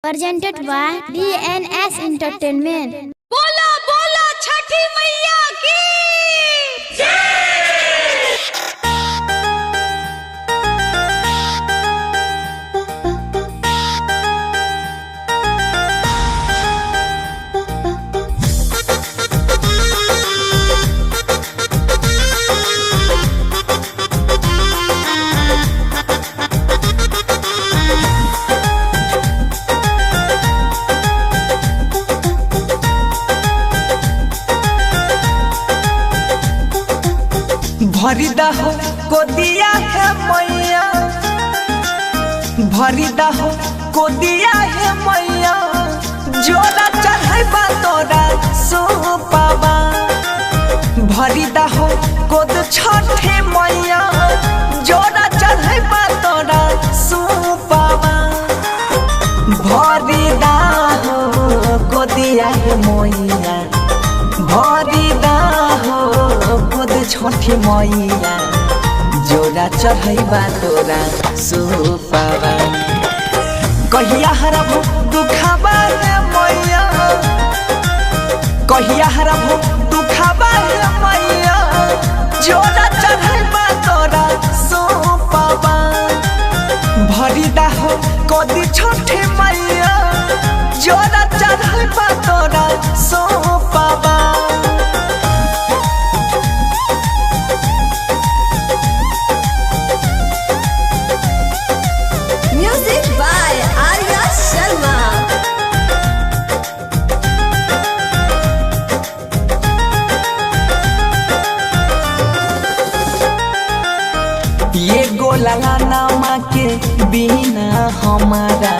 presented by DNS Entertainment। बोला बोला छठी मैया की भरिदा हो को दिया है मैया, भरिदा हो को दिया है मैया, जोड़ा चढ़ाइबा तोरा सोपावा। भरिदा हो को छठे मैया, जोड़ा चढ़ाइबा तोरा सोपावा। भरिदा हो को दिया है मैया, भरिदा हो छठी मैया, जोड़ा चढ़ाइबा तोरा सोपावा। कहिया हरबो दुखाबा रे मैया, कहिया हरबो दुखाबा रे मैया, जोड़ा चढ़ाइबा तोरा सोपावा। भरिदा हो कदी छठी मैया, जोड़ा चढ़ाइबा तोरा सोपावा। ये गोलाला नामा के बिना हमारा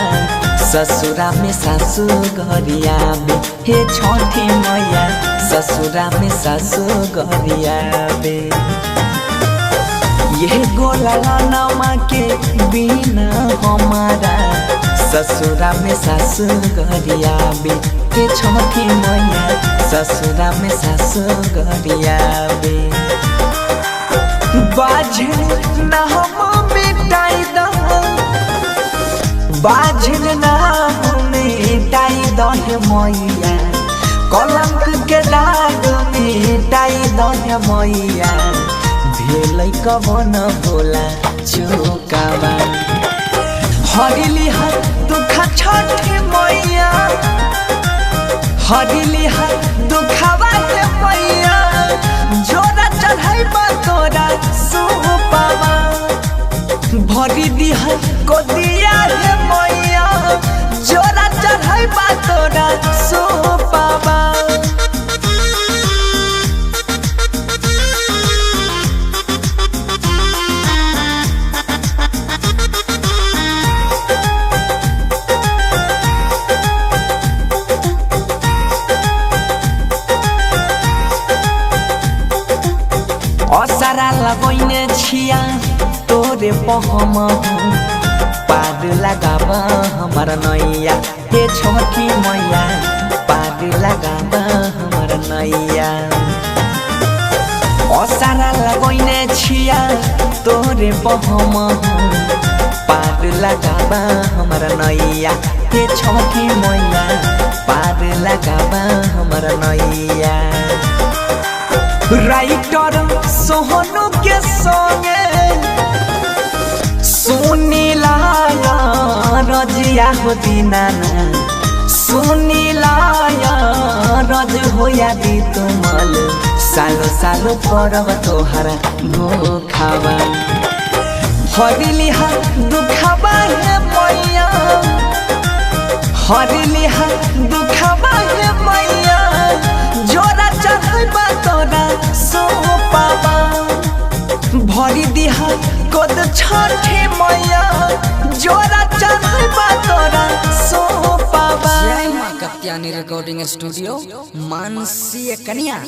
ससुरा में सासु घरिया बे। हे छठी मैया ससुरा में सासु घरिया बे। ये गोलाला नामा के बिना हमारा ससुरा में सासु घरिया बे। हे छठी मैया ससुरा में सासु घरिया बे। बाझन ना हम मिटाई द, बाझन ना हम मिटाई द मैया, कलंक के दाग मिटाई द मैया। भेलै कवन भोला चुकावा, हरिली हर दुख छठी मैया, हरिली हर दुखावा के मैया, जोड़ा चढ़ाइबा तोरा सोपावा। भरी दिहा को दिया है मैया, जोड़ा चढ़ाइबा तोरा सोपावा। असरा लगैने छिया तोरे पहम, पार लगाबा हमार नैया। हे छठी मैया पार लगाबा हमार नैया। असरा लगैने छिया तोरे पहम, पार लगाबा हमार नैया। हे छठी मैया पार लगाबा हमार नैया। राइटर सोहनु के संगे सुनीला रजिया हो दीनाना, सुनीला रज होया दी तुमल, सालो सालो परब तोहरा भूखावा। हरिली हा दुखावा है मैया, हरिली हा दुखावा है मैया, जोड़ा चढ़ाइबा तोरा सोपावा। भरी दिहा कोद छठी मैया, जोड़ा चढ़ाइबा तोरा सोपावा। जय मां कत्यानी रिकॉर्डिंग स्टूडियो मानसी कन्या।